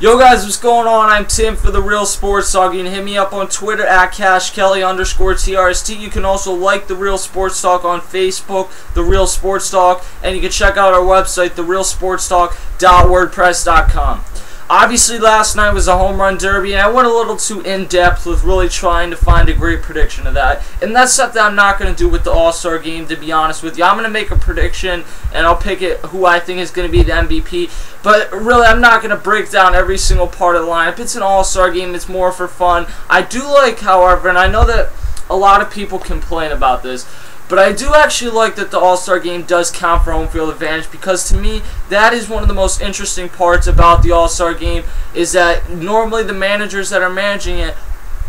Yo guys, what's going on? I'm Tim for The Real Sports Talk. You can hit me up on Twitter at CashKelly_TRST. You can also like The Real Sports Talk on Facebook, The Real Sports Talk, and you can check out our website, therealsportstalk.wordpress.com. Obviously, last night was a home run derby, and I went a little too in-depth with really trying to find a great prediction of that. And that's something I'm not going to do with the All-Star Game, to be honest with you. I'm going to make a prediction, and I'll pick who I think is going to be the MVP. But really, I'm not going to break down every single part of the lineup. It's an All-Star Game. It's more for fun. I do like, however, and I know that a lot of people complain about this, but I do actually like that the All-Star Game does count for home field advantage, because to me, that is one of the most interesting parts about the All-Star Game, is that normally the managers that are managing it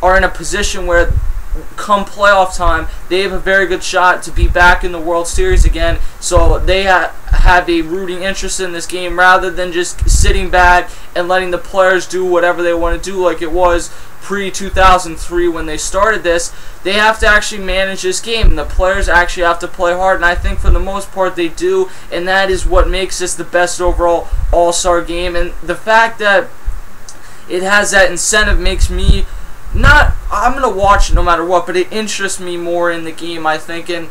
are in a position where come playoff time, they have a very good shot to be back in the World Series again, so they have a rooting interest in this game rather than just sitting back and letting the players do whatever they want to do like it was pre-2003 when they started this. They have to actually manage this game, and the players actually have to play hard, and I think for the most part they do, and that is what makes this the best overall All-Star Game. And the fact that it has that incentive makes me I'm going to watch it no matter what, but it interests me more in the game, I think, and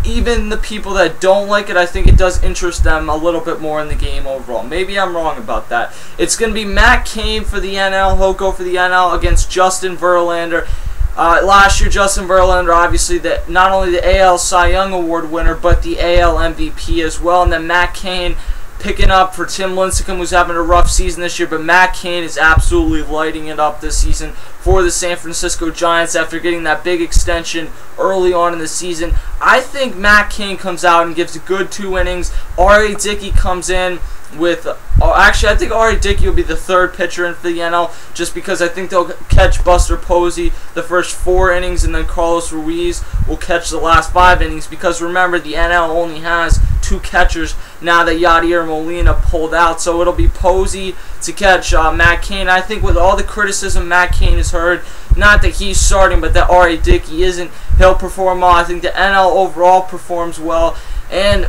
even the people that don't like it, I think it does interest them a little bit more in the game overall. Maybe I'm wrong about that. It's going to be Matt Cain for the NL. He'll go for the NL against Justin Verlander. Last year, Justin Verlander, obviously, not only the AL Cy Young Award winner, but the AL MVP as well. And then Matt Cain picking up for Tim Lincecum, who's having a rough season this year, but Matt Cain is absolutely lighting it up this season for the San Francisco Giants after getting that big extension early on in the season. I think Matt Cain comes out and gives a good 2 innings. R.A. Dickey comes in with, actually I think R.A. Dickey will be the third pitcher in for the NL, just because I think they'll catch Buster Posey the first 4 innings, and then Carlos Ruiz will catch the last 5 innings, because remember, the NL only has 2 catchers now that Yadier Molina pulled out, so it'll be Posey to catch Matt Cain. I think with all the criticism Matt Cain has heard, not that he's starting, but that R.A. Dickey isn't, he'll perform well. I think the NL overall performs well, and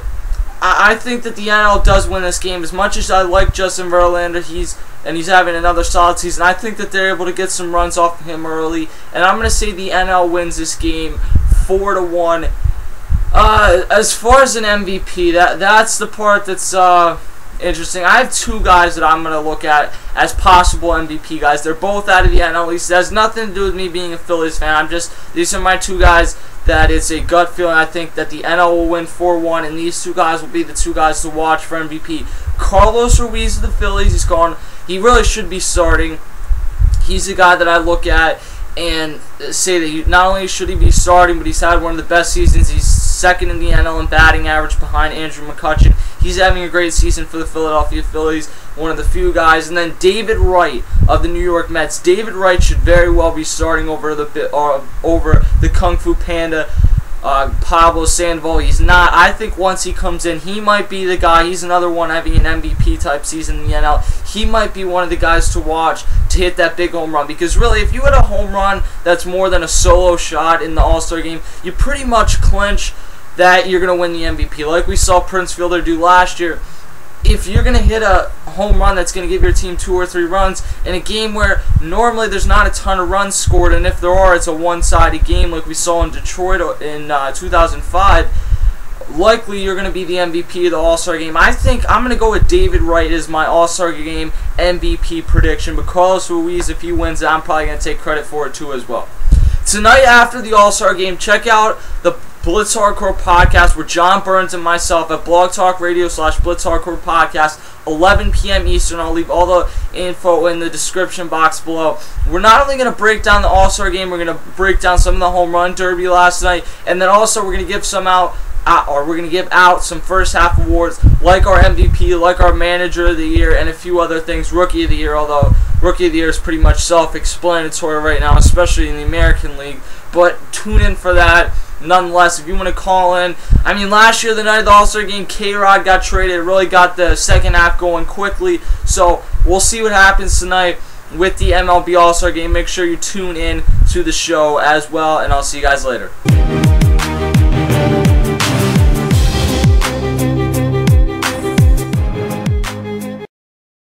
I think that the NL does win this game. As much as I like Justin Verlander, he's having another solid season, I think that they're able to get some runs off of him early, and I'm going to say the NL wins this game 4-1. As far as an MVP, that's the part that's interesting. I have 2 guys that I'm going to look at as possible MVP guys. They're both out of the NL East. It has nothing to do with me being a Phillies fan. These are my 2 guys that it's a gut feeling. I think that the NL will win 4-1, and these 2 guys will be the 2 guys to watch for MVP. Carlos Ruiz of the Phillies, he's gone. He really should be starting. He's the guy that I look at and say that not only should he be starting, but he's had one of the best seasons. He's second in the NL in batting average behind Andrew McCutchen. He's having a great season for the Philadelphia Phillies, one of the few guys. And then David Wright of the New York Mets. David Wright should very well be starting over the Kung Fu Panda, Pablo Sandoval. He's not. I think once he comes in, he might be the guy. He's another one having an MVP type season in the NL. He might be one of the guys to watch to hit that big home run, because really, if you hit a home run that's more than a solo shot in the All-Star Game, you pretty much clinch that you're going to win the MVP, like we saw Prince Fielder do last year. If you're going to hit a home run that's going to give your team 2 or 3 runs in a game where normally there's not a ton of runs scored, and if there are, it's a one-sided game like we saw in Detroit in 2005, likely you're going to be the MVP of the All-Star Game. I think I'm going to go with David Wright as my All-Star Game MVP prediction, but Carlos Ruiz, if he wins it, I'm probably going to take credit for it too as well. Tonight after the All-Star Game, check out the Blitz Hardcore Podcast with John Burns and myself at blogtalkradio.com/Blitz Hardcore Podcast, 11 p.m. Eastern. I'll leave all the info in the description box below. We're not only going to break down the All-Star Game, we're going to break down some of the home run derby last night, and then also we're going to give out some first half awards, like our MVP, like our Manager of the Year, and a few other things, Rookie of the Year, although Rookie of the Year is pretty much self-explanatory right now, especially in the American League, but tune in for that. Nonetheless, if you want to call in, I mean, last year, the night of the All-Star Game, K-Rod got traded. It really got the second half going quickly, so we'll see what happens tonight with the MLB All-Star Game. Make sure you tune in to the show as well, and I'll see you guys later.